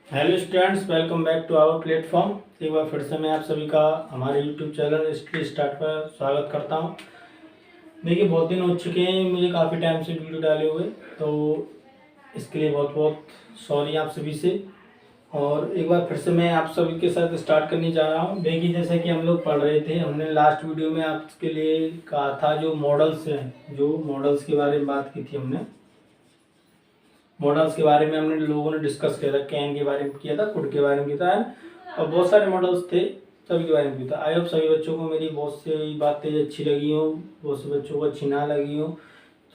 Hello students, welcome back to our platform. एक बार फिर से मैं आप सभी का हमारे यूट्यूब चैनल स्टडी स्टार्ट पर स्वागत करता हूं। देखिए, बहुत दिन हो चुके हैं मुझे काफ़ी टाइम से वीडियो डाले हुए, तो इसके लिए बहुत बहुत सॉरी आप सभी से। और एक बार फिर से मैं आप सभी के साथ स्टार्ट करने जा रहा हूं। देखिए, जैसे कि हम लोग पढ़ रहे थे, हमने लास्ट वीडियो में आपके लिए कहा था जो मॉडल्स हैं, जो मॉडल्स के बारे में बात की थी हमने। मॉडल्स के बारे में हमने लोगों ने डिस्कस किया था, कैन के बारे में किया था, कुड के बारे में किया था, और बहुत सारे मॉडल्स थे, सभी के बारे में किया था। आई होप सभी बच्चों को मेरी बहुत सी बातें अच्छी लगी हो, बहुत से बच्चों को अच्छी ना लगी हो,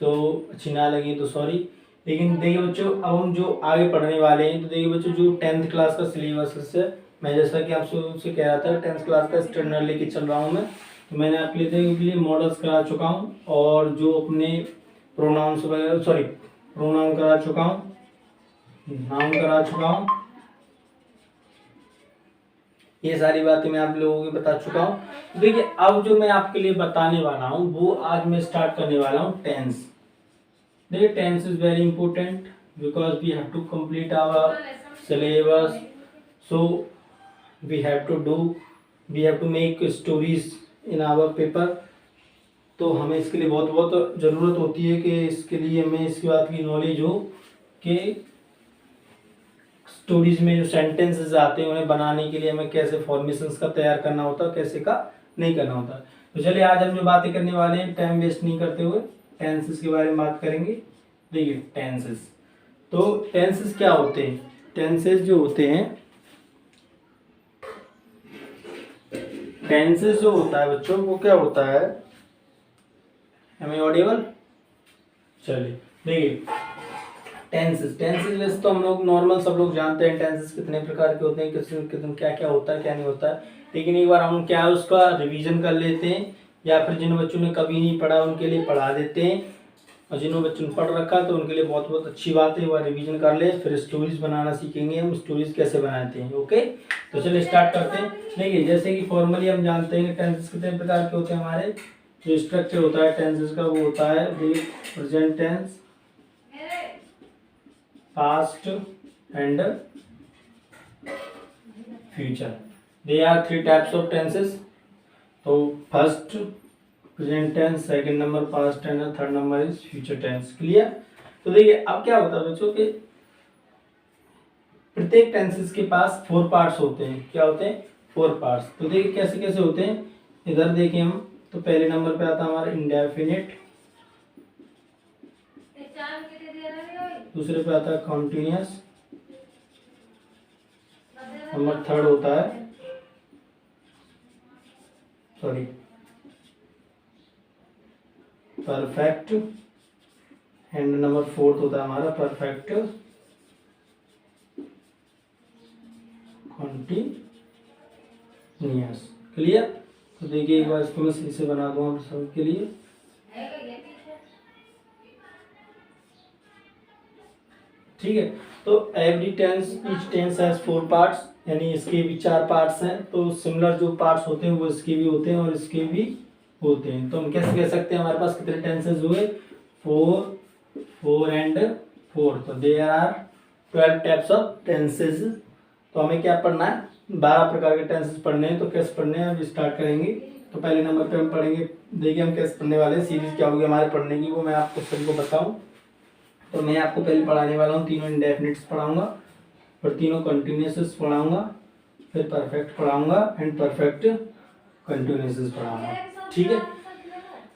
तो अच्छी ना लगी तो सॉरी। लेकिन देखिए बच्चों, अब हम जो आगे पढ़ने वाले हैं, तो देखिए बच्चों, जो 10th क्लास का सिलेबस है, मैं जैसा कि आपसे उनसे कह रहा था, 10th क्लास का स्टैंडर्ड लेके चल रहा हूँ मैं। तो मैंने आपके लिए मॉडल्स करा चुका हूँ, और जो अपने प्रोनाउंस वगैरह, सॉरी, प्रोनाउन करा चुका हूँ, नाउन करा चुका हूँ, ये सारी बातें मैं आप लोगों को बता चुका हूँ। तो देखिए, अब जो मैं आपके लिए बताने वाला हूँ, वो आज मैं स्टार्ट करने वाला हूँ टेंस। देखिए, tense is very important because we have to complete our syllabus, so we have to do, we have to make stories in our paper. तो हमें इसके लिए बहुत बहुत ज़रूरत होती है कि इसके लिए हमें इसकी बात की नॉलेज हो कि स्टोरीज में जो सेंटेंसेस आते हैं उन्हें बनाने के लिए हमें कैसे फॉर्मेशंस का तैयार करना होता है, कैसे का नहीं करना होता। तो चलिए, आज हम जो बातें करने वाले हैं, टाइम वेस्ट नहीं करते हुए टेंसेस के बारे में बात करेंगे। देखिए, टेंसेस, तो टेंसेस क्या होते हैं? टेंसेस जो होते हैं, टेंसेस जो होता है बच्चों, वो क्या होता है? हमें ऑडिबल? चलिए देखिए, टेंसेस वैसे तो हम लोग नॉर्मल सब लोग जानते हैं टेंसेस कितने प्रकार के होते हैं, कितने क्या क्या होता है, क्या नहीं होता है। लेकिन एक बार हम क्या है उसका रिवीजन कर लेते हैं, या फिर जिन बच्चों ने कभी नहीं पढ़ा उनके लिए पढ़ा देते हैं, और जिन बच्चों ने पढ़ रखा तो उनके लिए बहुत बहुत अच्छी बात है, वह रिवीजन कर ले। फिर स्टोरीज बनाना सीखेंगे हम, स्टोरीज कैसे बनाते हैं। ओके, तो चलिए स्टार्ट करते हैं। देखिए, जैसे कि फॉर्मली हम जानते हैं कि टेंसेस कितने प्रकार के होते हैं। हमारे जो स्ट्रक्चर होता है टेंसेस का, वो होता है present tense, past and future. There are three types of tenses. तो first present tense, second number past tense, third number is future tense. Clear? तो देखिए, अब क्या होता है बच्चों के प्रत्येक टेंसेस के पास 4 पार्ट्स होते हैं। क्या होते हैं? 4 पार्ट्स। तो देखिए कैसे कैसे होते हैं, इधर देखें हम, तो पहले नंबर पे आता है हमारा इंडेफिनिट, दूसरे पे आता है कॉन्टिन्यूस, नंबर थर्ड होता है, sorry, perfect, and number fourth होता है हमारा परफेक्ट कॉन्टिन्यूअस। क्लियर? तो देखिए, एक बार इसको मैं सही से बना दूंगा आप सबके लिए। ठीक है, तो every tense, each tense has 4 parts, यानी इसके भी 4 पार्ट्स हैं। तो सिमिलर जो पार्ट्स होते हैं वो इसके भी होते हैं और इसके भी होते हैं। तो हम कैसे कह सकते हैं हमारे पास कितने टेंसेस हुए? 4, 4 एंड 4। तो there are 12 types of tenses. तो हमें क्या पढ़ना है? 12 प्रकार के टेंसेस पढ़ने हैं। तो कैसे पढ़ने हैं, अब स्टार्ट करेंगे। तो पहले नंबर पे हम पढ़ेंगे, देखिए हम कैसे पढ़ने वाले हैं, सीरीज क्या होगी हमारे पढ़ने की, वो मैं आपको सभी को बताऊं। तो मैं आपको पहले पढ़ाने वाला हूँ, तीनों इंडेफिनिट्स पढ़ाऊंगा, फिर तीनों कंटिन्यूअस पढ़ाऊंगा, फिर परफेक्ट पढ़ाऊंगा एंड परफेक्ट कंटिन्यूअस पढ़ाऊंगा। ठीक है?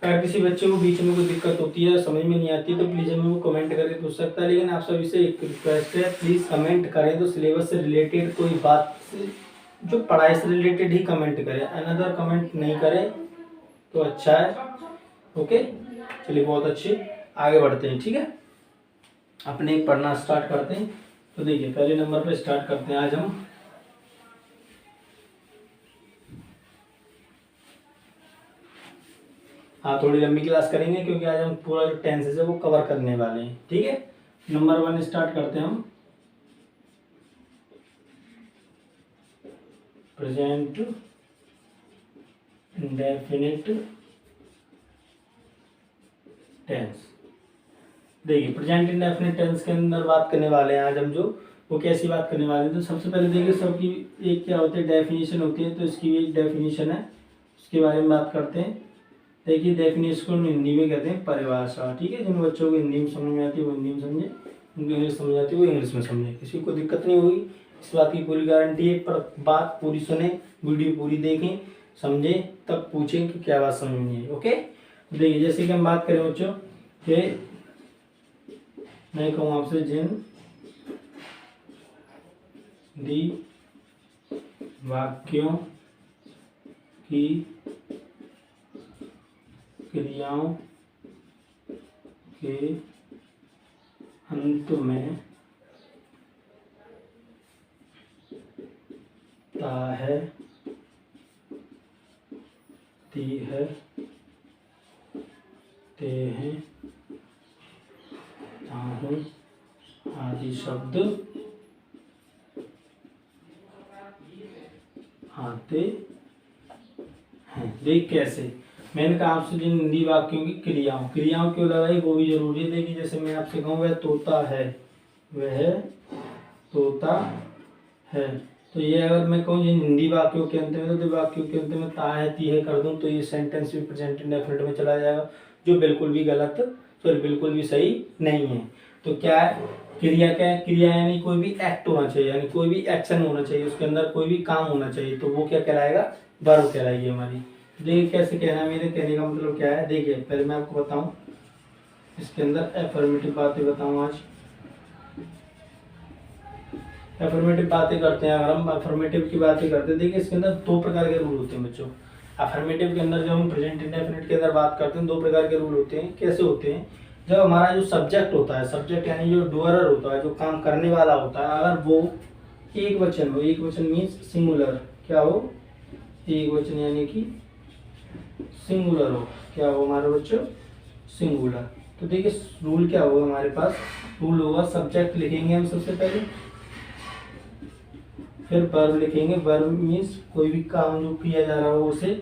अगर किसी बच्चे को बीच में कोई दिक्कत होती है, समझ में नहीं आती, तो प्लीज़ हमें वो कमेंट करके पूछ सकता है। लेकिन आप सभी से एक रिक्वेस्ट है, प्लीज़ कमेंट करें तो सिलेबस से रिलेटेड कोई बात से, जो पढ़ाई से रिलेटेड ही कमेंट करें, अनदर कमेंट नहीं करें तो अच्छा है। ओके, चलिए बहुत अच्छे, आगे बढ़ते हैं। ठीक है, अपने पढ़ना स्टार्ट करते हैं। तो देखिए, पहले नंबर पे स्टार्ट करते हैं आज हम। हाँ, थोड़ी लंबी क्लास करेंगे क्योंकि आज हम पूरा जो टेंसेस है वो कवर करने वाले हैं। ठीक है, नंबर 1 स्टार्ट करते हैं हम। Present indefinite tense. देखिए, प्रेजेंट इंडेफिनिट टेंस के अंदर बात करने वाले हैं आज हम जो, वो कैसी बात करने वाले हैं। तो सबसे पहले देखिए सबकी एक क्या होती है, डेफिनेशन होती है, तो इसकी भी एक डेफिनेशन है, उसके बारे में बात करते हैं। देखिए डेफिनेशन को हिंदी में कहते हैं परिभाषा। ठीक है, जिन बच्चों को हिंदी में समझ में आती है वो हिंदी में समझे, उनको इंग्लिश समझ आती है वो इंग्लिश में समझे, किसी को दिक्कत नहीं होगी, इस बात की पूरी गारंटी है। पर बात पूरी सुने, वीडियो पूरी देखें, समझें, तब पूछें कि क्या बात समझ में आई। ओके, देखिए जैसे कि हम बात करें बच्चों कि मैं कहूँ आपसे जिन दी वाक्यों की क्रियाओं के अंत में ता है, ती है, ते हैं, ताहूं आदि शब्द आते हैं। देख कैसे, मैंने कहा आपसे जिन हिंदी वाक्यों की क्रियाओं क्यों लगाई वो भी जरूरी है। देखिए जैसे मैं आपसे कहूँ वह तोता है, वह तोता है, तो ये अगर मैं कहूँ जिन हिंदी वाक्यों के अंत में, तो वाक्यों के अंत में ता है ती है कर दूं तो ये सेंटेंस भी प्रेजेंट इंडेफिनिट में चला जाएगा, जो बिल्कुल भी गलत, सॉरी बिल्कुल भी सही नहीं है। तो क्या है क्रिया, क्या है क्रिया, यानी कोई भी एक्ट होना चाहिए, यानी कोई भी एक्शन होना चाहिए, उसके अंदर कोई भी काम होना चाहिए, तो वो क्या कहलाएगा, वर्ब कहलाएगी हमारी। देखिए कैसे कहना है, मेरे कहने का मतलब क्या है। देखिए पहले मैं आपको बताऊं, इसके अंदर एफर्मेटिव बातें बताऊं। आज एफर्मेटिव बातें करते हैं, अगर हम एफर्मेटिव की बातें करते हैं, देखिए इसके अंदर दो प्रकार के रूल होते हैं बच्चों। एफर्मेटिव के अंदर जब हम प्रेजेंट इंडेफिनिट के अंदर बात करते हैं, दो प्रकार के रूल होते हैं। कैसे होते हैं, जब हमारा जो सब्जेक्ट होता है, सब्जेक्ट यानी जो डूअरर होता है, जो काम करने वाला होता है, अगर वो एक वचन हो, एक वचन मीन्स सिंगुलर, क्या हो, एक वचन यानी कि सिंगुलर हो, क्या हो हमारे बच्चों, सिंगुलर। तो देखिए रूल क्या होगा हमारे पास, रूल होगा सब्जेक्ट लिखेंगे हम सबसे पहले, फिर वर्ब लिखेंगे, वर्ब मीन्स कोई भी काम जो किया जा रहा हो उसे,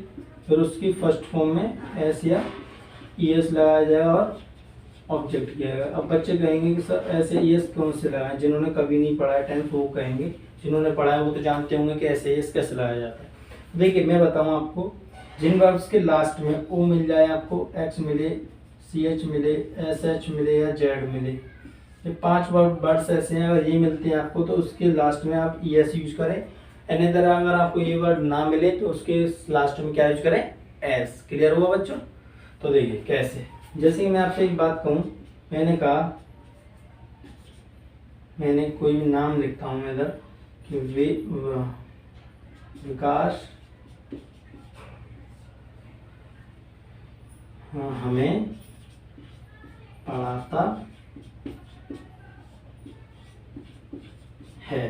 फिर उसकी फर्स्ट फॉर्म में एस या ईएस लगाया जाएगा और ऑब्जेक्ट किया जाएगा। अब बच्चे कहेंगे कि सर ऐसे ईएस कौन से लगाएं, जिन्होंने कभी नहीं पढ़ा है 10th वो कहेंगे, जिन्होंने पढ़ा है वो तो जानते होंगे कि ऐसे ईएस कैसे लगाया जाता है। देखिए मैं बताऊँ आपको, जिन वर्ब्स के लास्ट में ओ मिल जाए, आपको एक्स मिले, सी एच मिले, एस एच मिले या जेड मिले, ये 5 वर्ड्स ऐसे हैं, अगर ये मिलते हैं आपको तो उसके लास्ट में आप ई एस यूज करें। अनदर अगर आपको ये वर्ड ना मिले तो उसके लास्ट में क्या यूज करें, एस। क्लियर हुआ बच्चों। तो देखिए कैसे, जैसे कि मैं आपसे एक बात कहूँ, मैंने कहा, मैंने कोई भी नाम लिखता हूँ मैं इधर कि विकास हमें पढ़ाता है,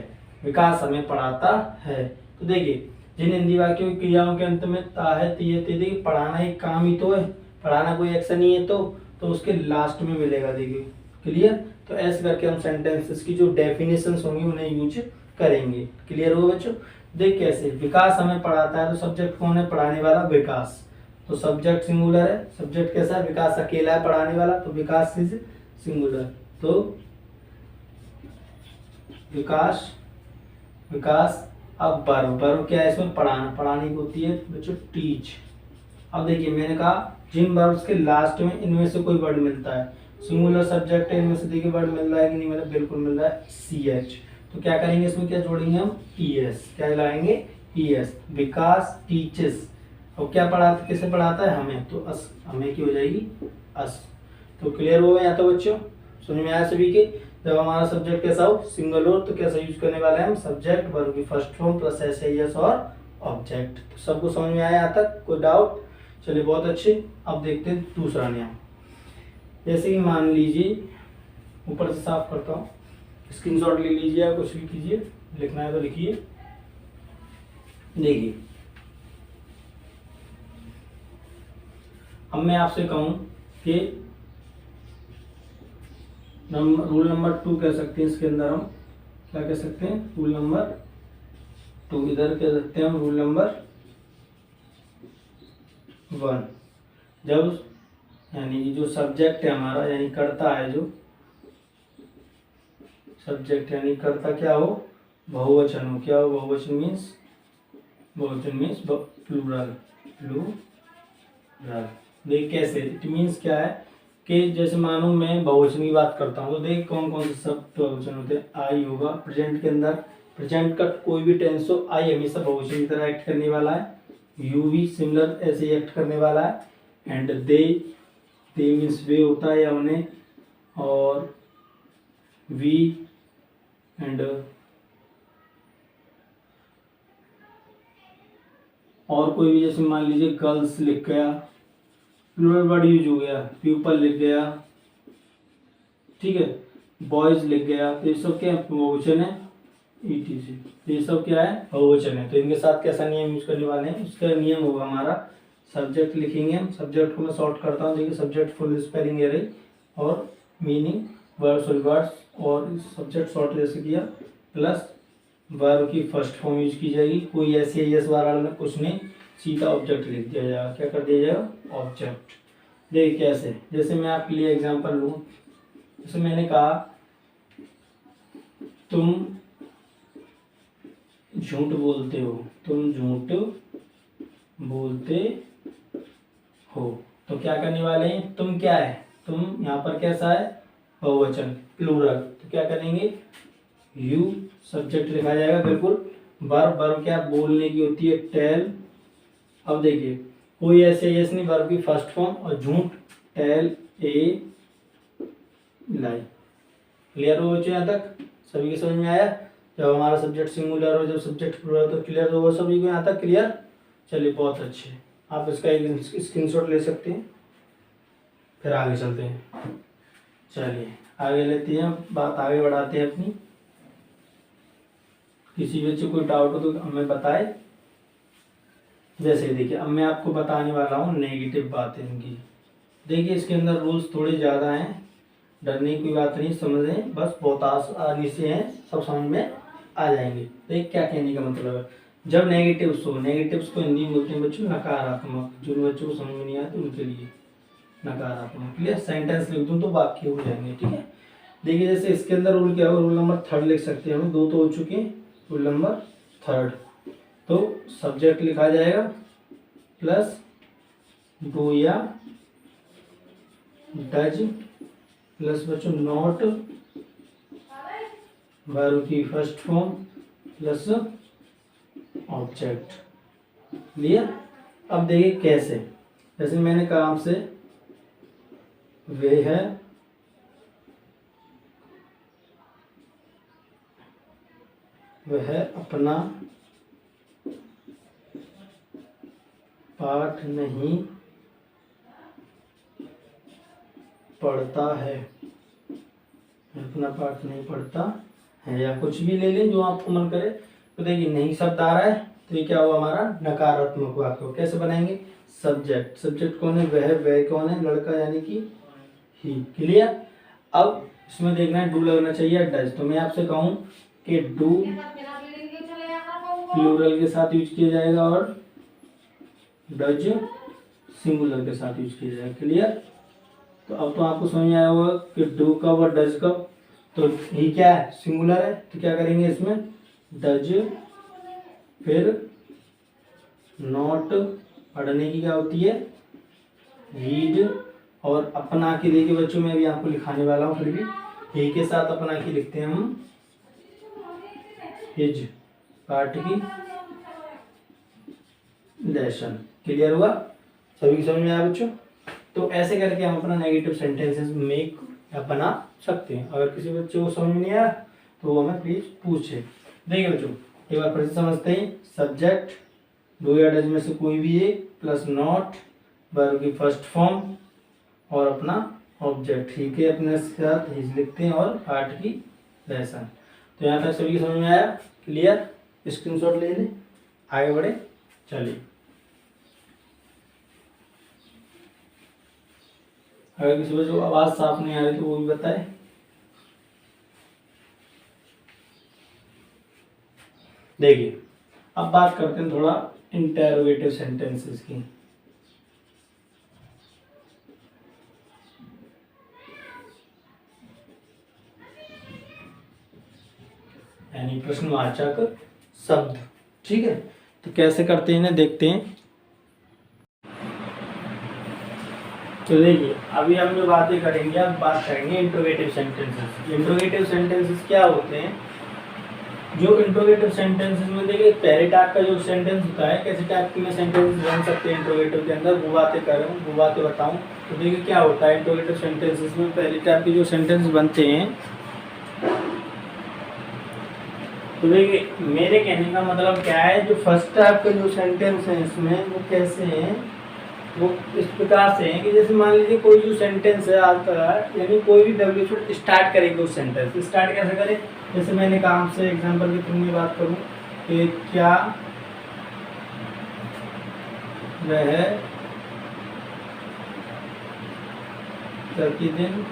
विकास हमें पढ़ाता है। तो देखिए जिन हिंदी वाक्यों की क्रियाओं के अंत में ता है, ती है, ते, देखिए पढ़ाना एक काम ही तो है, पढ़ाना कोई एक्शन ही है, तो उसके लास्ट में मिलेगा। देखिए क्लियर। तो ऐसे करके हम सेंटेंसेस की जो डेफिनेशंस होंगी उन्हें यूज करेंगे। क्लियर हुआ बच्चों। देख कैसे, विकास हमें पढ़ाता है, तो सब्जेक्ट कौन है, पढ़ाने वाला विकास, तो सब्जेक्ट सिंगुलर है, सब्जेक्ट कैसा है, विकास अकेला है पढ़ाने वाला, तो विकास इज सिंगुलर। तो विकास, विकास। अब वर्ब क्या है, इसमें पढ़ाना, पढ़ाने की होती है बच्चों टीच। अब देखिए मैंने कहा जिन वर्ब्स के लास्ट में इनमें से कोई वर्ड मिलता है, सिंगुलर सब्जेक्ट है, इनमें से देखिए वर्ड मिल रहा है कि नहीं, मतलब बिल्कुल मिल रहा है, सी एच, तो क्या करेंगे इसमें, क्या जोड़ेंगे हम, ई एस, क्या लगाएंगे, ई एस, विकास टीचेस। और क्या पढ़ाता, किसे पढ़ाता है, हमें, तो अस, हमें की हो जाएगी अस। तो क्लियर हो गया तो बच्चों, समझ में आया सभी के। जब हमारा सब्जेक्ट कैसा हो, सिंगल हो, तो कैसा यूज करने वाले हैं हम, सब्जेक्ट वर्ब की first form plus S S और ऑब्जेक्ट। तो सबको समझ में आया यहाँ तक, कोई डाउट, चलिए बहुत अच्छे। अब देखते हैं दूसरा नियम। जैसे कि मान लीजिए, ऊपर से साफ करता हूँ, स्क्रीनशॉट ले लीजिए या कुछ भी कीजिए, लिखना है तो लिखिए। देखिए अब मैं आपसे कहूँ कि रूल नंबर 2 कह सकते हैं, इसके अंदर हम क्या कह सकते हैं, रूल नंबर 2, इधर कह सकते हैं हम रूल नंबर 1। जब यानी कि जो सब्जेक्ट है हमारा, यानी करता है, जो सब्जेक्ट यानी कर्ता क्या हो, बहुवचन हो। क्या हो, बहुवचन मीन्स, बहुवचन मीन्स प्लूरल, प्लूरल। देख कैसे, इट मीन्स क्या है कि जैसे मानो मैं बहुवचन की बात करता हूँ तो देख कौन कौन से सब बहुवचन होते हैं। आई होगा प्रेजेंट के अंदर, प्रेजेंट का कोई भी टेंस हो, आई हमेशा बहुवचन की तरह एक्ट करने वाला है। यू भी सिमिलर ऐसे ही एक्ट करने वाला है। एंड दे मीन्स वे होता है या उन्हें, और वी एंड और कोई भी, जैसे मान लीजिए गर्ल्स लिख गया, प्लूरल वर्ड यूज हो गया, पीपल लिख गया, ठीक है, बॉयज लिख गया, तो ये सब क्या बहुवचन है, ईटीसी, तो ये सब क्या है, बहुवचन है। तो इनके साथ कैसा नियम यूज करने वाले हैं, उसका नियम होगा हमारा सब्जेक्ट लिखेंगे हम। सब्जेक्ट को मैं शॉर्ट करता हूँ, देखिए सब्जेक्ट फुल स्पेलिंग है रही, और मीनिंग वर्ड्स और वर्ड्स, और सब्जेक्ट शॉर्ट जैसे किया, प्लस वर्ब की फर्स्ट फॉर्म यूज की जाएगी। कोई ऐसे यस वाला में कुछ नहीं, सीधा ऑब्जेक्ट लिख दिया जाएगा। क्या कर दिया जाएगा, ऑब्जेक्ट। देखिए कैसे, जैसे मैं आपके लिए एग्जांपल लूँ, जैसे मैंने कहा तुम झूठ बोलते हो, तुम झूठ बोलते हो, तो क्या करने वाले हैं, तुम क्या है, तुम यहाँ पर कैसा है, बहुवचन प्लूरल, तो क्या करेंगे, यू सब्जेक्ट लिखा जाएगा बिल्कुल। वर्ब, वर्ब क्या बोलने की होती है, टेल। अब देखिए कोई ऐसे यस नहीं, वर्ब की फर्स्ट फॉर्म, और झूठ, टेल ए लाई। क्लियर हो बच्चों, यहाँ तक सभी के समझ में आया। जब हमारा सब्जेक्ट सिंगुलर हो, जब सब्जेक्ट प्लूरल, तो क्लियर होगा सभी को यहाँ तक, क्लियर। चलिए बहुत अच्छे, आप इसका एक स्क्रीनशॉट ले सकते हैं, फिर आगे चलते हैं। चलिए आगे लेते हैं, बात आगे बढ़ाते हैं अपनी। किसी बच्चे कोई डाउट हो तो हमें बताए। जैसे देखिए अब मैं आपको बताने वाला हूँ नेगेटिव बातें इनकी। देखिए इसके अंदर रूल्स थोड़े ज़्यादा हैं, डरने की बात नहीं, समझें बस, बहुत आसानी से हैं, सब समझ में आ जाएंगे। देख क्या कहने का मतलब है, जब नेगेटिव्स हो, नेगेटिव्स को हिंदी में बोलते हैं बच्चों नकारात्मक। जिन बच्चों को समझ में नहीं आते उनके लिए नकारात्मक। क्लियर, सेंटेंस लिख दूँ तो वाक्य हो जाएंगे, ठीक है। देखिए जैसे इसके अंदर रूल क्या होगा, रूल नंबर 3 लिख सकते हैं हम, 2 तो हो चुके हैं, रूल नंबर 3। तो सब्जेक्ट लिखा जाएगा प्लस डू या डज, प्लस बच्चों नॉट, वर्ब की first form, plus object. Clear. अब देखिए कैसे, जैसे मैंने कहा आपसे, वे है वह अपना पाठ नहीं पढ़ता है, अपना पाठ नहीं पढ़ता है, या कुछ भी ले लें जो आपको मन करे। तो देखिए नहीं शब्द आ रहा है, तो ये क्या हुआ हमारा नकारात्मक वाक्य। कैसे बनाएंगे, सब्जेक्ट, सब्जेक्ट कौन है, वह कौन है, लड़का यानी कि ही। क्लियर। अब इसमें देखना है डू लगना चाहिए डज। तो मैं आपसे कहूँ कि डू प्लूरल के साथ यूज किया जाएगा और डज सिंगुलर के साथ यूज किया जाएगा। क्लियर। तो अब तो आपको समझ में आया होगा कि डू कब और डज कब। तो ये क्या है, सिंगुलर है, तो क्या करेंगे इसमें, डज, फिर नॉट, पढ़ने की क्या होती है, रीड, और अपना की देखिए बच्चों में अभी आपको लिखाने वाला हूँ, फिर भी ही के साथ अपना की लिखते हैं हम, हिज, पाठ की, लेसन। क्लियर हुआ, सभी की समझ में आया बच्चों। तो ऐसे करके हम अपना नेगेटिव सेंटेंसेस मेक या बना सकते हैं। अगर किसी बच्चे को समझ में नहीं आया तो वो हमें प्लीज पूछे। देखिए बच्चों एक बार फिर से समझते हैं, सब्जेक्ट डू या डज में से कोई भी एक, प्लस नॉट, वर्ब की फर्स्ट फॉर्म, और अपना ऑब्जेक्ट, ठीक है, अपने साथ हिज लिखते हैं, और पार्ट की लेसन। तो यहाँ तक सभी की समझ में आया, क्लियर। स्क्रीनशॉट ले लें, आगे बढ़े। चलिए अगर किसी बच्चे को आवाज साफ नहीं आ रही तो वो भी बताए। देखिए अब बात करते हैं थोड़ा इंटेरोगेटिव सेंटेंसेस की। यानी प्रश्नवाचक शब्द। ठीक है, तो कैसे करते हैं इन्हें देखते हैं। तो देखिए अभी हम जो बातें करेंगे, अब बात करेंगे इंट्रोगेटिव सेंटेंसेस। इंट्रोगेटिव सेंटेंसेस क्या होते हैं? जो इंट्रोगेटिव सेंटेंसेस में देखिए पहले टाइप का जो सेंटेंस होता है, कैसे टाइप के सेंटेंसेस बन सकते हैं इंट्रोगेटिव के अंदर, वो बातें करूँ, वो बातें बताऊँ। तो देखिए क्या होता है इंट्रोगेटिव सेंटेंसेस में, पहले टाइप के जो सेंटेंस बनते हैं, तो देखिए मेरे कहने का मतलब क्या है, जो फर्स्ट टाइप के जो सेंटेंस हैं इसमें वो कैसे हैं, वो इस प्रकार से हैं कि जैसे मान लीजिए कोई जो सेंटेंस है आपका, यानी कोई भी डब्ल्यू स्टार्ट करेंगे उस सेंटेंस, स्टार्ट कैसे करें, जैसे मैंने कहा आपसे एग्जांपल के थ्रू में बात करूं कि क्या वह प्रतिदिन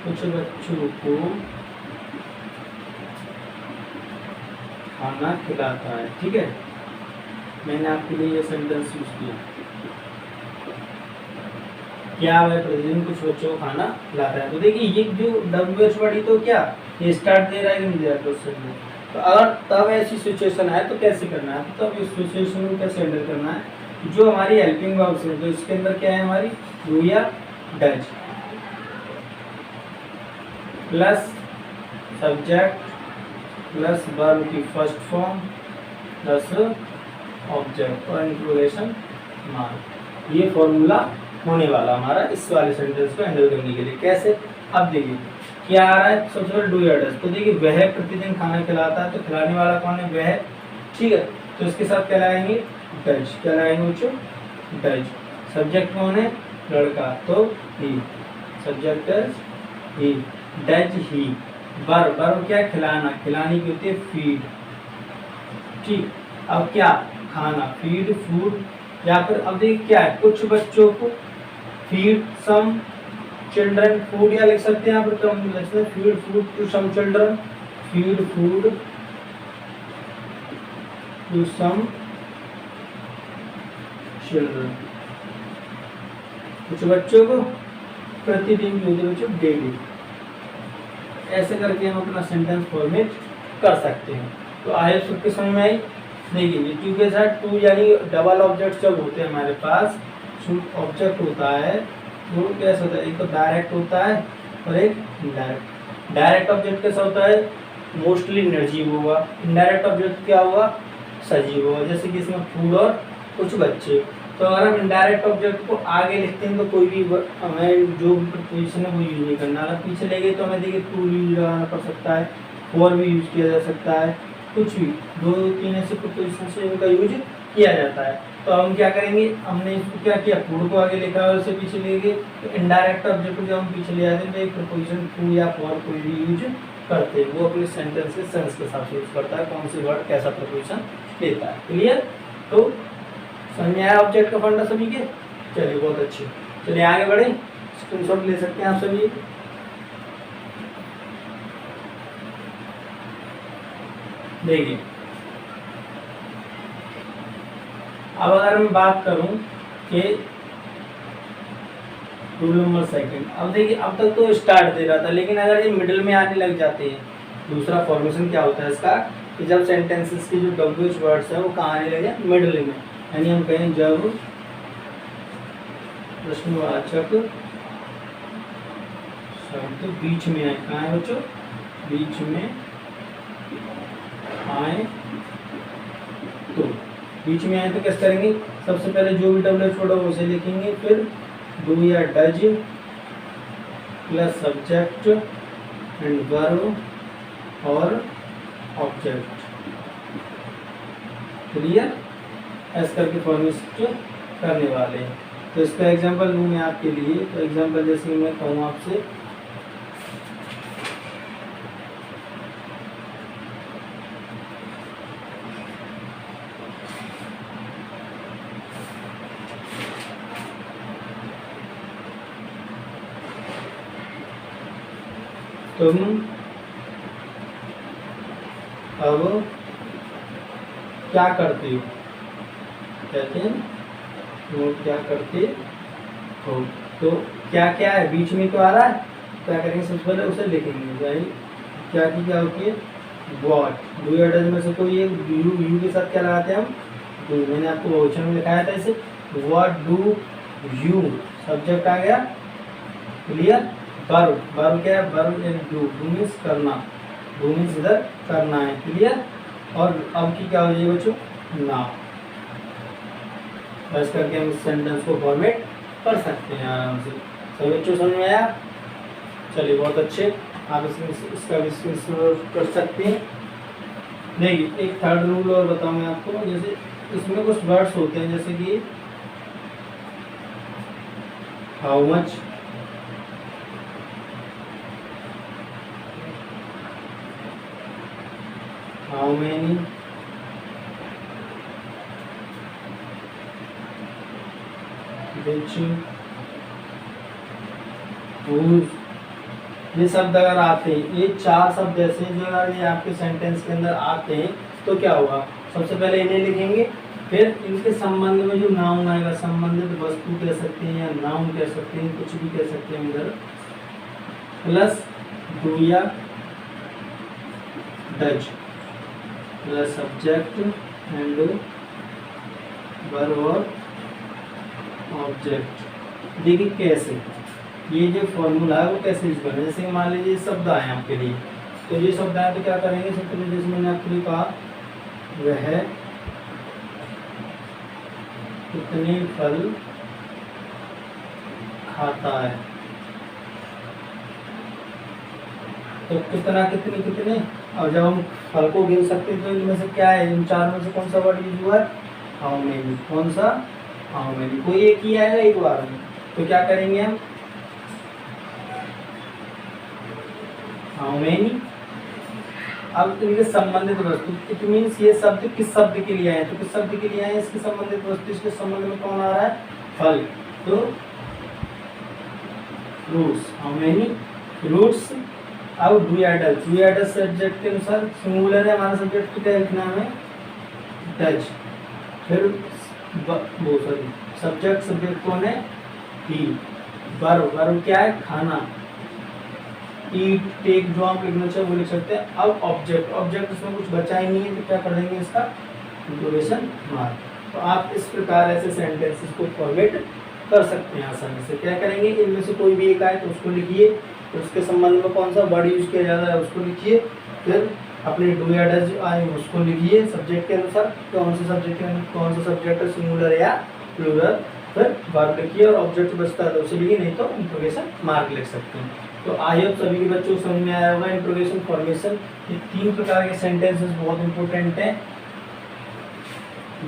कुछ बच्चों को खाना खिलाता है। ठीक है, मैंने आपके लिए ये सेंटेंस यूज किया, क्या वह प्रतिदिन कुछ बच्चों को खाना खिलाता है। तो देखिए ये जो WH वर्ड, तो क्या ये स्टार्ट दे रहा है कि नहीं दे रहा क्वेश्चन में। तो अगर तब ऐसी सिचुएशन है तो कैसे करना है, तो तब इस सिचुएशन को कैसे हैंडल करना है। जो हमारी हेल्पिंग वर्ब्स है, तो इसके अंदर क्या है हमारी डू या does plus subject plus verb की फर्स्ट फॉर्म प्लस ऑब्जेक्ट और इंट्रोगेशन मार्क, ये फॉर्मूला होने वाला हमारा इस वाले सेंटेंस को हैंडल करने के लिए। कैसे, अब देखिए क्या आ रहा है, सबसे पहले डू या डज। तो देखिए वह प्रतिदिन खाना खिलाता है, तो खिलाने वाला कौन है, वह। ठीक है, तो इसके साथ क्या लगाएंगे, डज। क्या लगाएंगे बच्चों, डज। सब्जेक्ट कौन है, लड़का, तो he. Subject he, does he. Verb क्या, खिलाना, खिलाने की होती है फीड। ठीक, अब क्या, खाना, फीड, फूड, या फिर अब देखिए क्या है, कुछ बच्चों को, फीड सम चिल्ड्रन, फूड या लिख सकते हैं यहाँ पर, कम लिख सकते हैं feed food to some children, feed food to some children, कुछ बच्चों को, प्रतिदिन की होती है बच्चों डेली। ऐसे करके हम अपना सेंटेंस फॉर्मेट कर सकते हैं। तो आई सबके समझ में आई। देखिए टू के साथ टू यानी डबल ऑब्जेक्ट जब होते हैं हमारे पास, ऑब्जेक्ट होता है वो कैसे होता है, एक तो डायरेक्ट होता है और एक इनडायरेक्ट। डायरेक्ट ऑब्जेक्ट कैसा होता है, मोस्टली निर्जीव होगा। इनडायरेक्ट ऑब्जेक्ट क्या होगा, सजीव होगा, जैसे कि इसमें फूड और कुछ बच्चे। तो अगर हम इनडायरेक्ट ऑब्जेक्ट को आगे लिखते हैं तो कोई भी हमें जो प्रीपोजिशन है वो यूज नहीं करना। अगर पीछे ले गए तो हमें देखिए टू यूज लगाना पड़ सकता है, फॉर भी यूज किया जा सकता है, कुछ भी 2-3 ऐसे प्रीपोजिशन से इनका यूज किया जाता है। तो हम क्या करेंगे, हमने इसको क्या किया, फूड को आगे लिखा और उसे पीछे ले गए। तो इनडायरेक्ट ऑब्जेक्ट को जब हम पीछे ले आते हैं तो एक प्रीपोजिशन टू या फॉर कोई भी यूज करते हैं, वो अपने सेंटेंस के सेंस के हिसाब से यूज करता है, कौन सी वर्ड कैसा प्रीपोजिशन लेता है। क्लियर, तो समझ में आया ऑब्जेक्ट का फंडा सभी के। चलिए बहुत अच्छे, चलिए आगे बढ़े, स्क्रीनशॉट ले सकते हैं आप सभी। देखिए अब अगर मैं बात करूं कि रूल नंबर सेकंड, अब देखिए अब तक तो स्टार्ट दे रहा था, लेकिन अगर ये मिडिल में आने लग जाते हैं, दूसरा फॉर्मेशन क्या होता है इसका, कि जब सेंटेंसेस की जो WH वर्ड्स है वो कहाँ आने लगे, मिडिल में। यानी हम कहें जब प्रश्नवाचक शब्द बीच में आए, कहाँ है बच्चों, बीच में आए, तो बीच में आए तो कैसे करेंगे, सबसे पहले जो भी WH वर्ड हो उसे लिखेंगे, फिर डू या does plus subject and verb और ऑब्जेक्ट। क्लियर, ऐसे करके फॉर्मेट करने वाले हैं। तो इसका एग्जांपल लूँ मैं आपके लिए, तो एग्जांपल जैसे मैं कहूँ आपसे, तुम अब क्या करते हो, कहते हैं वो क्या करते हो। तो क्या क्या है बीच में तो आ रहा है, क्या करेंगे सबसे पहले उसे लिखेंगे, भाई क्या की क्या होती है, वॉट। डू या डज में से कोई एक, यू के साथ क्या लगाते हैं हम, डू। मैंने आपको क्वेश्चन में लिखाया था इसे, व्हाट डू यू, सब्जेक्ट आ गया, क्लियर। वर्ब, वर्ब क्या है, verb and do, do means करना, डू मीन्स इधर करना है, क्लियर। और अब की क्या हो जाएगी बच्चों, नाउ। बस करके हम इस सेंटेंस को फॉर्मेट कर सकते हैं आराम से। सभी बच्चों समझ में आया, चलिए बहुत अच्छे, आप इसमें इसका भी कर सकते हैं। देखिए एक थर्ड रूल और बताऊँ मैं आपको, जैसे इसमें कुछ वर्ड्स होते हैं जैसे कि how much, how many, which, whose, ये शब्द अगर आते हैं, ये चार शब्द ऐसे हैं जो अगर ये आपके सेंटेंस के अंदर आते हैं तो क्या होगा, सबसे पहले इन्हें लिखेंगे, फिर इनके संबंध में जो नाउन आएगा, संबंधित वस्तु कह सकते हैं या नाउन कह सकते हैं, कुछ भी कह सकते हैं इधर, प्लस डू या does, plus subject and verb और ऑब्जेक्ट। देखिए कैसे ये जो फॉर्मूला है वो कैसे यूज करना है। जैसे कि मान लीजिए शब्द आए आपके लिए, तो ये शब्द आए तो क्या करेंगे, सबसे पहले जैसे मैंने आपके लिए कहा, वह कितने फल खाता है, तो कितना, कितने कितने, और जब हम फल को गिन सकते हैं तो इनमें से क्या है, इन चार में से कौन सा वर्ड यूज हुआ है, हाउ मेनी, कौन सा, हाउ मेनी, कोई एक ही आएगा एक बार में, तो क्या करेंगे हम, हाउ मेनी। अब इनके संबंधित वस्तु, इट मीन्स ये शब्द किस शब्द के लिए आए, तो किस शब्द के लिए आए, इसके संबंधित वस्तु, इसके संबंध में कौन आ रहा है, फल, तो फ्रूट्स, हाउ मेनी फ्रूट्स। अब डू या डज, डू या डज सब्जेक्ट के अनुसार सिंगुलर है हमारा सब्जेक्ट, तो क्या लिखना है, डज। फिर वो सॉरी सब्जेक्ट, सब्जेक्ट कौन है, ही। वर्ब, वर्ब क्या है, खाना, ईट, टेक, जो आप लिखना चाहे वो लिख सकते हैं। अब ऑब्जेक्ट, ऑब्जेक्ट इसमें कुछ बचा ही नहीं है तो क्या कर देंगे इसका, इंटरोगेशन मार्क। तो आप इस प्रकार ऐसे सेंटेंसेस को फॉर्मेट कर सकते हैं आसानी से। क्या करेंगे, इनमें से कोई भी एक आए तो उसको लिखिए, तो उसके संबंध में कौन सा वर्ड यूज किया जा रहा है उसको लिखिए, फिर अपने डू या डज आए उसको लिखिए सब्जेक्ट के अनुसार, कौन सा सब्जेक्ट है, कौन सा सब्जेक्ट है, सिंगुलर या प्लूरल, फिर वर्ब लिखिए और ऑब्जेक्ट बचता है तो उसे लिखिए, नहीं तो इंटरोगेशन मार्क लिख सकते हैं। तो आई होप सभी के बच्चों को समझ में आया होगा इंट्रोगेशन, फॉर्मेशन, ये तीन प्रकार के सेंटेंसेस बहुत इंपॉर्टेंट हैं,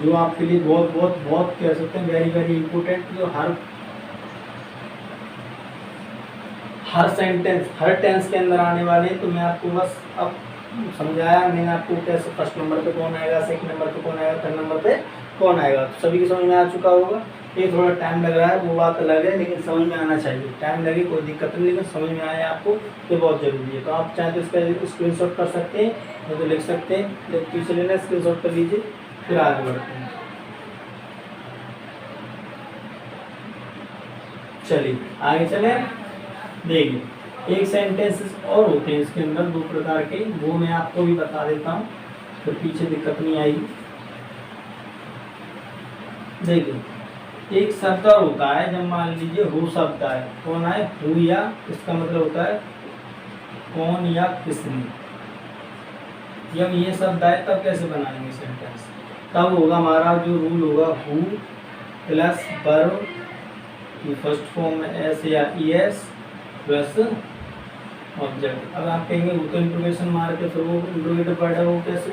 जो आपके लिए बहुत बहुत बहुत कह सकते हैं वेरी वेरी इंपॉर्टेंट, जो हर सेंटेंस हर टेंस के अंदर आने वाले हैं। तो मैं आपको बस अब समझाया मैंने आपको कैसे, फर्स्ट नंबर पे कौन आएगा, सेकंड नंबर पे कौन आएगा, थर्ड नंबर पे कौन आएगा, तो सभी की समझ में आ चुका होगा। ये थोड़ा टाइम लग रहा है वो बात अलग है, लेकिन समझ में आना चाहिए, टाइम लगे कोई दिक्कत नहीं, लेकिन समझ में आया आपको ये बहुत ज़रूरी है। तो आप चाहे तो इसका स्क्रीनशॉट कर सकते हैं, या तो लिख सकते हैं, पीछे लेना स्क्रीनशॉट कर लीजिए, फिर आगे बढ़ते हैं। चलिए आगे चले, देखिए एक सेंटेंसेस और होते हैं इसके अंदर दो प्रकार के, वो मैं आपको भी बता देता हूँ, तो पीछे दिक्कत नहीं आएगी। देखिए एक शब्द और होता है, जब मान लीजिए हु शब्द है, कौन है, हु, या इसका मतलब होता है कौन या किसने। जब ये शब्द आए तब कैसे बनाएंगे सेंटेंस, तब होगा हमारा जो रूल होगा, हु प्लस वर्ब की फर्स्ट फॉर्म में एस या ई एस प्लस ऑब्जेक्ट। अब आप कहेंगे वो तो इंट्रोगेशन मार के, फिर वो इंट्रोगेटिव वर्ड है वो कैसे,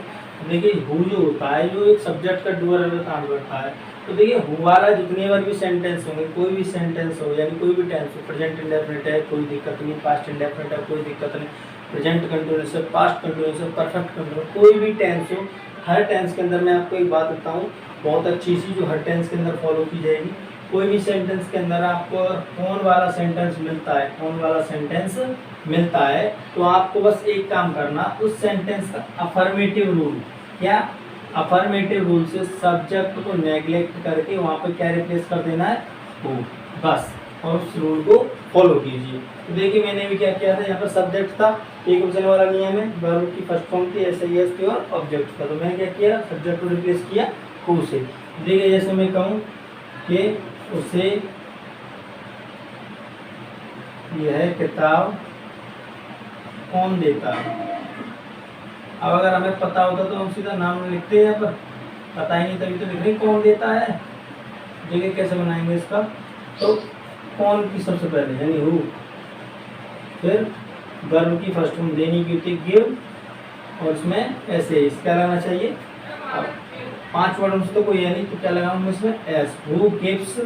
देखिए हु जो होता है जो एक सब्जेक्ट का डूअर काम करता है, तो देखिए हु वाला जितने बार भी सेंटेंस होंगे, कोई भी सेंटेंस हो यानी कोई भी टेंस हो, प्रेजेंट इंडेफिनिट है कोई दिक्कत नहीं, पास्ट इंडेफिनिट है कोई दिक्कत नहीं, प्रेजेंट कंटिन्यूअस है, पास्ट कंटिन्यूअस है, परफेक्ट कंटिन्यूअस, कोई भी टेंस हो, हर टेंस के अंदर मैं आपको एक बात बताऊँ बहुत अच्छी सी जो हर टेंस के अंदर फॉलो की जाएगी। कोई भी सेंटेंस के अंदर आपको कौन वाला सेंटेंस मिलता है, कौन वाला सेंटेंस मिलता है, तो आपको बस एक काम करना, उस सेंटेंस का अफर्मेटिव रूल, क्या अफर्मेटिव रूल से सब्जेक्ट को नेग्लेक्ट करके वहाँ पे क्या रिप्लेस कर देना है, हु, बस। और उस रूल को फॉलो कीजिए। तो देखिए मैंने भी क्या किया था, यहाँ पर सब्जेक्ट था, एक ऑप्शन वाला नियम है, वर्ब की फर्स्ट फॉर्म थी एस थी और ऑब्जेक्ट था, तो मैंने क्या किया, सब्जेक्ट को रिप्लेस किया हु से। देखिए जैसे मैं कहूँ कि उसे यह किताब कौन देता है। अब अगर हमें पता होता तो हम सीधा नाम लिखते हैं, यहाँ पर पता ही नहीं तभी तो लिख रहे कौन देता है। देखिए कैसे बनाएंगे इसका, तो कौन की सबसे पहले यानी हु, फिर वर्ब की फर्स्ट फॉर्म देनी की होती है गिव, और इसमें ऐसे इसका लगाना चाहिए। अब 5 वर्ड से तो कोई है नहीं तो क्या लगाऊंगा इसमें एस, हु गिव्स।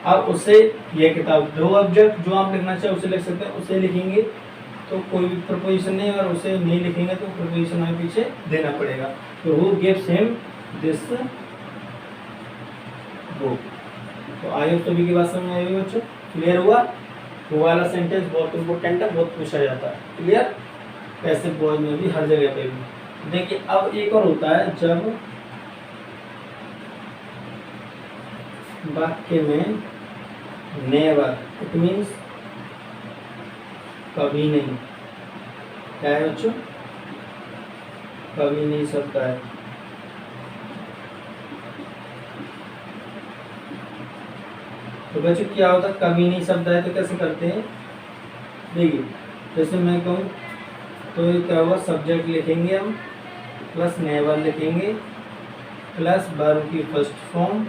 अब उससे यह किताब, दो ऑब्जेक्ट जो आप लिखना चाहे उसे लिख सकते हैं, उसे लिखेंगे तो कोई भी प्रपोजिशन नहीं, अगर उसे नहीं लिखेंगे तो प्रपोजिशन हमें पीछे देना पड़ेगा। तो who gives him this book. तो आइए सभी की बात समझ में आई बच्चों, क्लियर हुआ। वो वाला सेंटेंस बहुत इंपॉर्टेंट है, बहुत पूछा जाता है, क्लियर, पैसिव वॉइस में भी हर जगह पे भी। देखिए अब एक और होता है जब वाक्य में नेवर, इट मीन्स कभी नहीं, क्या है बच्चों, कभी नहीं शब्द है। तो बच्चों क्या होता है, कभी नहीं शब्द है तो कैसे करते हैं, देखिए जैसे मैं कहूँ तो ये क्या हुआ, सब्जेक्ट लिखेंगे हम प्लस नेवर लिखेंगे प्लस वर्ब की फर्स्ट फॉर्म,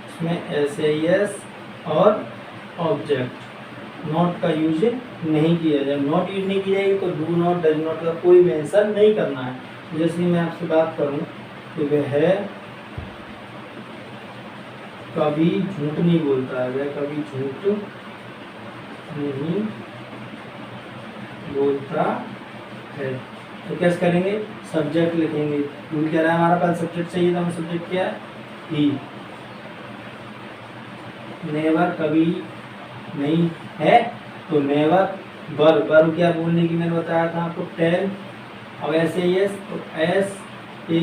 इसमें एस और ऑब्जेक्ट। नॉट का यूज नहीं किया जाए, नॉट यूज नहीं की जाएगी तो डू नॉट डज नॉट का कोई मेंशन नहीं करना है। जैसे मैं आपसे बात करूं कि वह कभी झूठ नहीं बोलता है, वह कभी झूठ नहीं बोलता है, तो कैसे करेंगे, सब्जेक्ट लिखेंगे, रूल कह रहा है हमारा पास सब्जेक्ट चाहिए तो हमें सब्जेक्ट क्या है ही, नेवर कभी नहीं है तो नेवर, वर्ब क्या बोलने की मैंने बताया था आपको टेल, अब ऐसे यस तो एस ए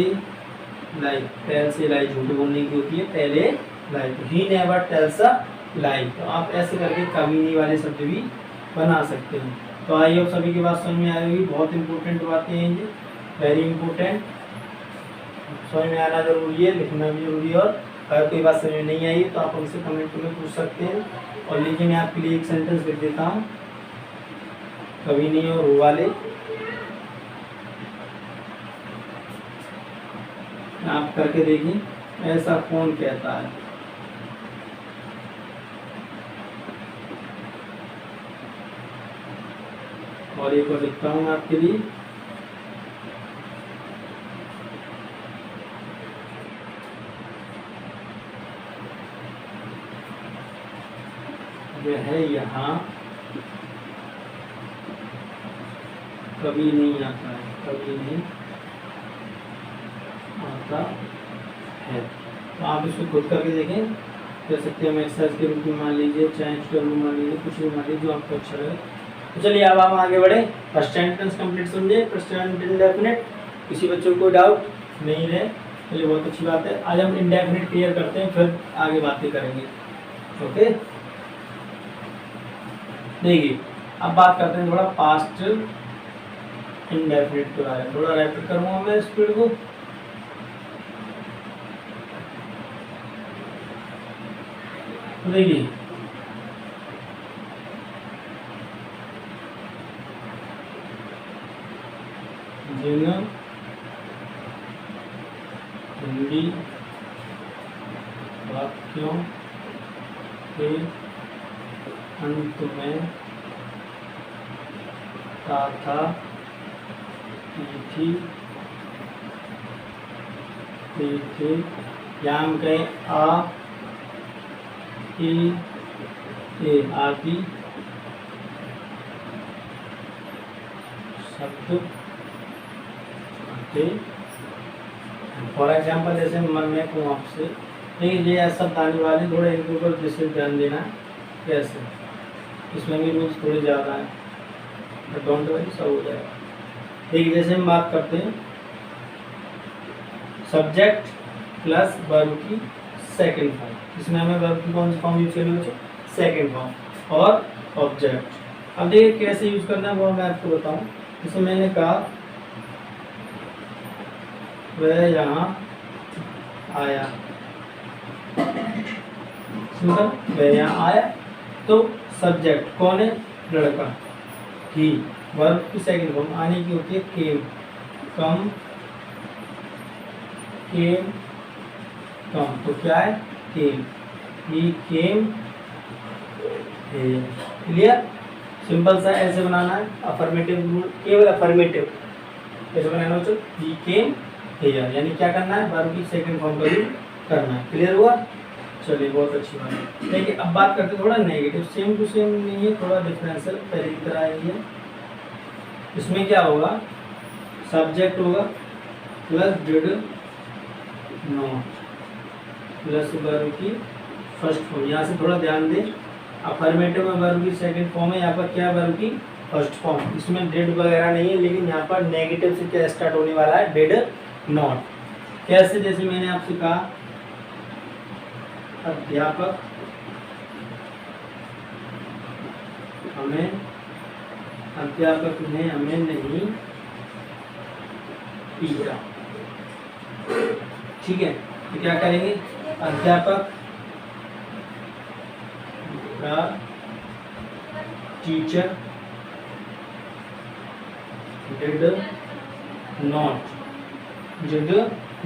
लाई, टेल से लाई झूठ बोलने की होती है, टेल ए लाई, तो ही नेवर टेल्स अ लाई। तो आप ऐसे करके कभी नहीं वाले शब्द भी बना सकते हैं। तो आइए आप सभी की बात समझ में आएगी, बहुत इंपॉर्टेंट बातें हैं ये, वेरी इंपॉर्टेंट, समझ में आना जरूरी है, लिखना भी जरूरी है, और अगर कोई बात समझ में नहीं आई तो आप हमसे कमेंट में पूछ सकते हैं। और लेकिन मैं आपके लिए एक सेंटेंस लिख देता हूँ, कभी नहीं और वो वाले, आप करके देखिए, ऐसा कौन कहता है। और एक और लिखता हूँ आपके लिए, यह है यहाँ कभी नहीं आता है, कभी नहीं आता है। तो आप इसको खुद करके देखें, कर सकते हैं एक्सरसाइज के रूप में मान लीजिए, चाहे ट्यूटोरियल में मान लीजिए, कुछ भी मान लीजिए जो आपको अच्छा लगे। तो चलिए अब हम आगे बढ़े, फर्स्ट सेंटेंस कंप्लीट समझे, फर्स्ट सेंटेंस इंडेफिनिट, किसी बच्चों को डाउट नहीं रहे, चलिए बहुत अच्छी बात है। आज हम इंडेफिनिट क्लियर करते हैं, फिर आगे बातें करेंगे, ओके। देखिए अब बात करते हैं थोड़ा पास्ट इंडेफिनिट के बारे में, थोड़ा रैपिड करूँगा मैं स्पीड को। देखिए जिन हिंदी वाक्यों के अंत में था थी थे, या हम कहें आ ए आदि शब्द थे। फॉर एग्जाम्पल जैसे मन में कहूँ आपसे, लेकिन ये शब्द आने वाले थोड़े इनके ऊपर जैसे ध्यान देना है, कैसे इसमें भी रूल्स थोड़े ज़्यादा हैं, डोंट वरी सब हो जाएगा। ठीक, जैसे हम बात करते हैं सब्जेक्ट प्लस वर्ब की सेकंड फॉर्म, इसमें हमें वर्ब की कौन सी फॉर्म यूज करनी है? सेकंड फॉर्म और ऑब्जेक्ट। अब देखिए कैसे यूज करना है वो मैं आपको बताऊं। जैसे मैंने कहा वह यहाँ आया, सिंपल, वह यहाँ आया। तो सब्जेक्ट कौन है? लड़का, ही। वर्ब की सेकंड फॉर्म आने की होती है केम, कम, केम, कम। तो क्या है? केम, ही केम, क्लियर। सिंपल सा ऐसे बनाना है, अफर्मेटिव रूल, केवल अफर्मेटिव ऐसे बनाना हो। ही केम हियर, यानी क्या करना है? वर्ब की सेकंड फॉर्म का यूज करना है। क्लियर हुआ? चलिए बहुत अच्छी बात है। देखिए अब बात करते हैं थोड़ा नेगेटिव, सेम टू सेम नहीं है, थोड़ा डिफरेंस है, पहले की तरह ही है। इसमें क्या होगा? सब्जेक्ट होगा plus did not plus verb की फर्स्ट फॉर्म। यहाँ से थोड़ा ध्यान दें, अफर्मेटिव में वर्ब की सेकंड फॉर्म है, यहाँ पर क्या है? वर्ब की फर्स्ट फॉर्म। इसमें डिड वगैरह नहीं है, लेकिन यहाँ पर नेगेटिव से क्या स्टार्ट होने वाला है? Did not. कैसे? जैसे मैंने आपसे कहा अध्यापक हमें, अध्यापक ने हमें नहीं पीटा। ठीक है, तो क्या करेंगे? अध्यापक का teacher did not, did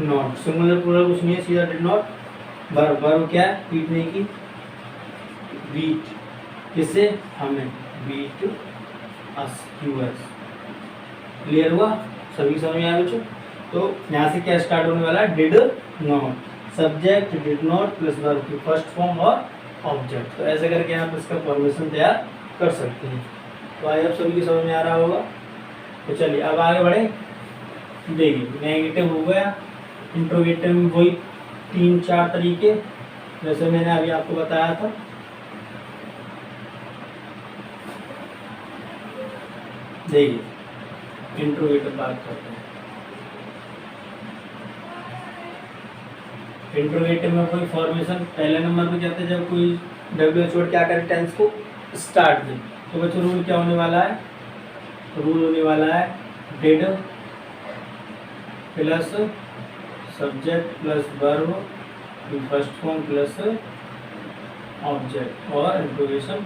not, singular plural कुछ नहीं है, सीधा डिड नॉट। वर्ब, वर्ब क्या है? पीटने की, बीट, किसे? हमें, बीट अस, यूएस। क्लियर हुआ? सभी समझ में आया बच्चों? तो यहाँ से क्या स्टार्ट होने वाला है? Did not, subject did not plus verb की फर्स्ट फॉर्म और ऑब्जेक्ट। तो ऐसे करके आप इसका फॉर्मेशन तैयार कर सकते हैं। तो आई आप सभी की समझ में आ रहा होगा। तो चलिए अब आगे बढ़े। देखिए नेगेटिव हो गया, इंट्रोगेटिव में वही 3-4 तरीके जैसे मैंने अभी आपको बताया था। देखिए इंट्रोगेटिव बात करते हैं। इंट्रोगेटिव में कोई फॉर्मेशन पहले नंबर पे कहते हैं जब कोई WH वर्ड क्या करे? टेंस को स्टार्ट दे। तो बच्चों रूल क्या होने वाला है? रूल होने वाला है did plus subject plus verb first form plus object और इंट्रोगेशन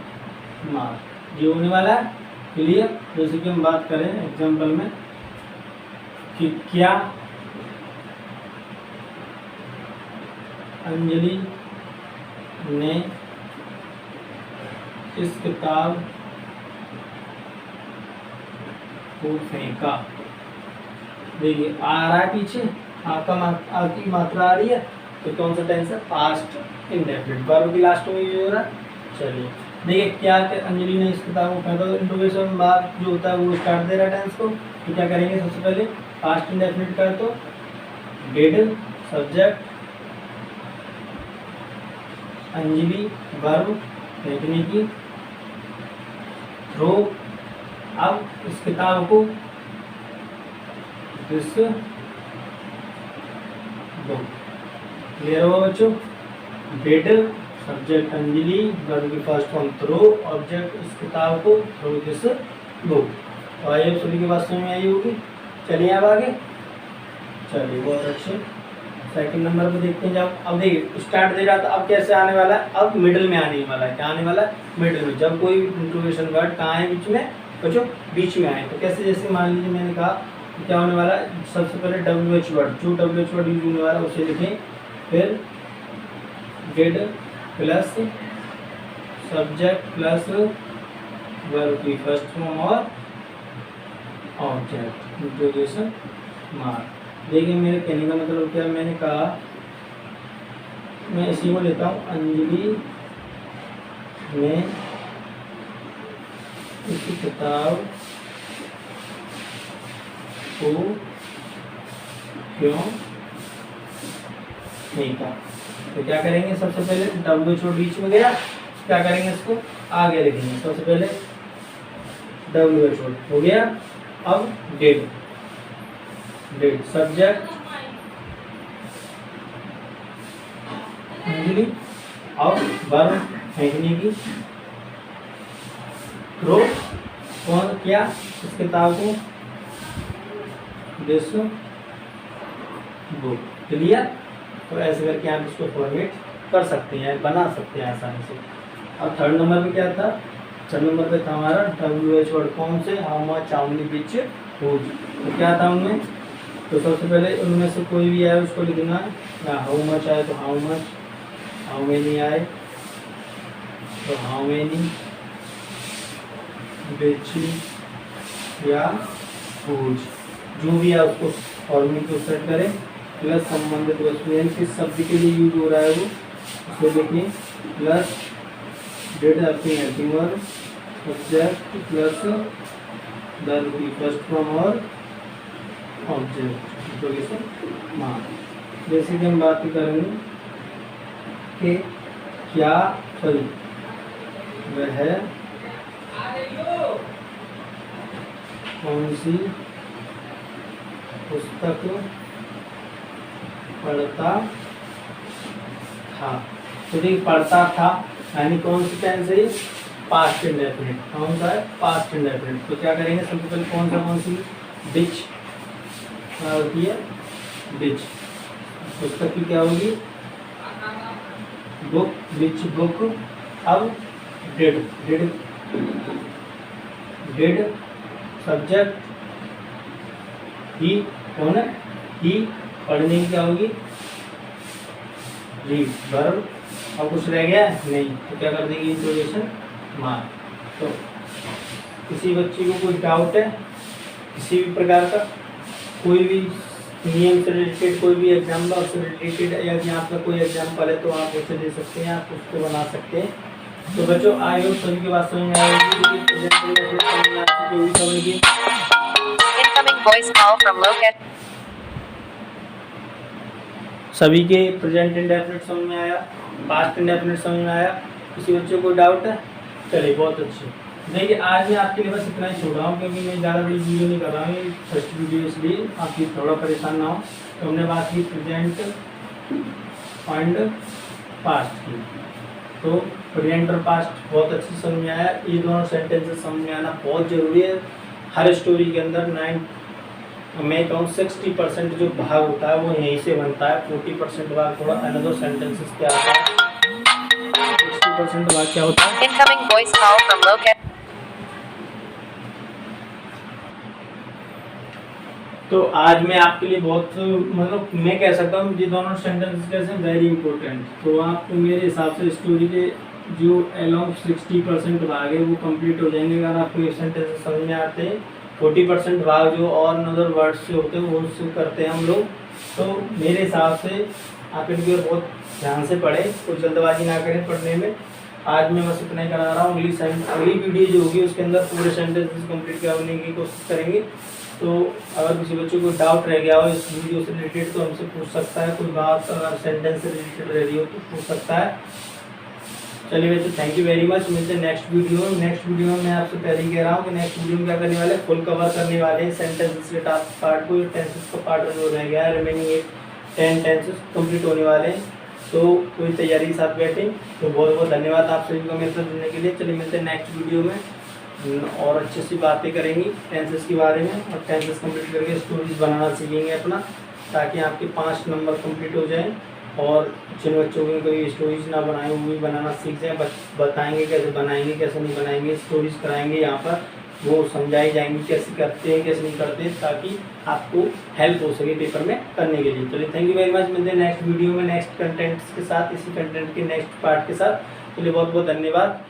मार्क, ये होने वाला है। क्लियर? जैसे कि हम बात करें एग्जांपल में कि क्या अंजलि ने इस किताब को फेंका। देखिए आ रहा है पीछे, आपकी मात्रा आ रही है, तो कौन सा टेंस है? पास्ट इंडेफिनिट, वर्ब की लास्ट में यूज हो रहा है। चलिए देखिए क्या अंजलि ने इस किताब को फेंका, तो इंट्रोगेशन मार्क जो होता है वो स्टार्ट दे रहा है टेंस को। तो क्या करेंगे? सबसे पहले पास्ट इंडेफिनिट कर तो डिड सब्जेक्ट अंजलि वर्ब फेंकने की, थ्रो अब इस किताब को दिस बुक। क्लियर हुआ बच्चों? डिड सब्जेक्ट अंजलि वर्ब की फर्स्ट फॉर्म थ्रो ऑब्जेक्ट इस किताब को थ्रो दिस बुक। तो आइए सभी की बात समझ में आई होगी। चलिए अब आगे, चलिए बहुत अच्छे। सेकंड नंबर पे देखते हैं। जब अब देखिए स्टार्ट दे रहा था, अब कैसे आने वाला है? अब मिडिल में आने वाला है। क्या आने वाला है? मिडिल में। जब कोई इंट्रोगेशन वर्ड कहाँ है? बीच में बच्चों, बीच में आए। तो कैसे? जैसे मान लीजिए मैंने कहा कि क्या होने वाला है? सबसे पहले WH वर्ड, जो WH वर्ड यूज होने वाला है उसे लिखें, फिर did plus subject plus verb की फर्स्ट फॉर्म और ऑब्जेक्ट इंट्रोगेशन मार्क। देखिए मेरे कहने का मतलब क्या? मैंने कहा, मैं इसी को लेता हूँ, अंजलि ने इस किताब को क्यों फेंका। तो क्या करेंगे? सबसे पहले WH वर्ड बीच में गया, क्या करेंगे? इसको आगे लिखेंगे। सबसे पहले WH वर्ड हो गया, अब डिड, डिड सब्जेक्ट अंजलि और वर्ब फेंकने की, थ्रो कौन किया इस किताब को, दिस बुक। क्लियर। तो ऐसे करके आप इसको फॉर्मेट कर सकते हैं, बना सकते हैं आसानी से। और थर्ड नंबर पे क्या था, थर्ड नंबर पे था हमारा WH वर्ड, कौन से, how much, how many, which, whose. तो क्या था उनमें, तो सबसे पहले उनमें से कोई भी आए उसको लिखना है, या हाउ मच आए तो हाउ मच, हाउ मेनी आए तो हाउ मेनी, विच या हुज, जो भी है उसको फॉर्मेट को सेट करें। प्लस संबंधित वस्तु यानी किस शब्द के लिए यूज हो रहा है वो उसको लिखें, प्लस डेट अपनी helping verb, subject plus verb की फर्स्ट फॉर्म और ऑब्जेक्ट इंट्रोगेशन मार्क। जैसे कि हम बात करेंगे कि क्या, सॉरी वह कौन सी पुस्तक पढ़ता था। तो देखिए पढ़ता था यानी कौन सी टेंस है, पास्ट इंडेफिनिट। कौन सा है, पास्ट इंडेफिनिट। तो क्या करेंगे सबसे पहले कौन सी, विच होती है, विच पुस्तक की क्या होगी, बुक, विच बुक। अब डिड, डिड सब्जेक्ट, ही कौन है, ही पढ़ने की क्या होगी, रीड वर्ब। और कुछ रह गया नहीं तो क्या कर देंगे, इंट्रोगेशन मार्क। तो किसी बच्चे को कोई डाउट है किसी भी प्रकार का, कोई भी नियम से रिलेटेड, कोई भी एग्जाम्पल से रिलेटेड, या कि आपका कोई एग्जाम्पल है तो आप उसे दे सकते हैं, आप उसको बना सकते हैं। तो बच्चों आई होप सभी के बात समझ में आएगी। सभी के प्रेजेंट इंडेफिनिट समझ में आया, पास्ट इंडेफिनिट समझ में आया। किसी बच्चे को डाउट है, चलिए बहुत अच्छे। देखिए आज मैं आपके लिए बस इतना ही छोड़ रहा हूँ क्योंकि मैं ज़्यादा बड़ी वीडियो नहीं कर रहा हूँ, ये फर्स्ट वीडियो, इसलिए आपकी थोड़ा परेशान ना हो। तो हमने बात की प्रेजेंट एंड पास्ट की, तो प्रेजेंट और पास्ट बहुत अच्छे समझ में आया। ये दोनों सेंटेंसेस समझ में आना बहुत ज़रूरी है। हर स्टोरी के अंदर मैं कहूँ 60% जो भाग होता है वो यहीं से बनता है, 40% भाग थोड़ा अनदर सेंटेंसेस के आता है, 60% भाग क्या होता है। Incoming voice call from locate. तो आज मैं आपके लिए बहुत मतलब मैं कह सकता हूँ ये दोनों सेंटेंसेस कैसे वेरी इंपॉर्टेंट। तो आप मेरे हिसाब से स्टोरी के जो अलोंग 60% भाग है वो कंप्लीट हो जाएंगे अगर आपको ये सेंटेंसेस समझ में आते हैं। 40% भाग जो और अनदर वर्ड्स से होते हैं वो उससे करते हैं हम लोग। तो मेरे हिसाब से आप इनके बहुत ध्यान से पढ़ें, कुछ जल्दबाजी ना करें पढ़ने में। आज मैं बस इतना ही करा रहा हूँ। अगली वीडियो जो होगी उसके अंदर पूरे सेंटेंसेस कंप्लीट करने की कोशिश करेंगे। तो अगर किसी बच्चे को डाउट रह गया हो इस वीडियो से रिलेटेड तो हमसे पूछ सकता है, कोई बात अगर सेंटेंस से रिलेटेड रह रही हो तो पूछ सकता है। चलिए बच्चों थैंक यू वेरी मच। मिलते हैं नेक्स्ट वीडियो में। नेक्स्ट वीडियो में मैं आपसे पहले ही कह रहा हूँ कि नेक्स्ट वीडियो में क्या करने वाले, फुल कवर करने वाले हैं सेंटेंसेस के पार्ट को। टेंसेस का पार्ट जो रह गया है रिमेनिंग 10 टेंसेस कंप्लीट होने वाले हैं। तो कोई तैयारी के साथ बैठें। तो बहुत बहुत धन्यवाद आप सभी को मेरे साथ जुड़ने के लिए। चलिए मिलते हैं नेक्स्ट वीडियो में और अच्छी सी बातें करेंगी टेंसेस के बारे में और टेंसेस कंप्लीट करके स्टोरीज बनाना सीखेंगे अपना, ताकि आपके 5 नंबर कंप्लीट हो जाएं। और जिन बच्चों को कभी स्टोरीज ना बनाए वो भी बनाना सीख जाएं। बताएंगे कैसे बनाएंगे कैसे नहीं बनाएंगे, स्टोरीज कराएंगे यहाँ पर, वो समझाई जाएंगी कैसे करते हैं कैसे नहीं करते, ताकि आपको हेल्प हो सके पेपर में करने के लिए। चलिए थैंक यू वेरी मच। मिलते हैं नेक्स्ट वीडियो में नेक्स्ट कंटेंट्स के साथ, इसी कंटेंट के नेक्स्ट पार्ट के साथ। चलिए बहुत बहुत धन्यवाद।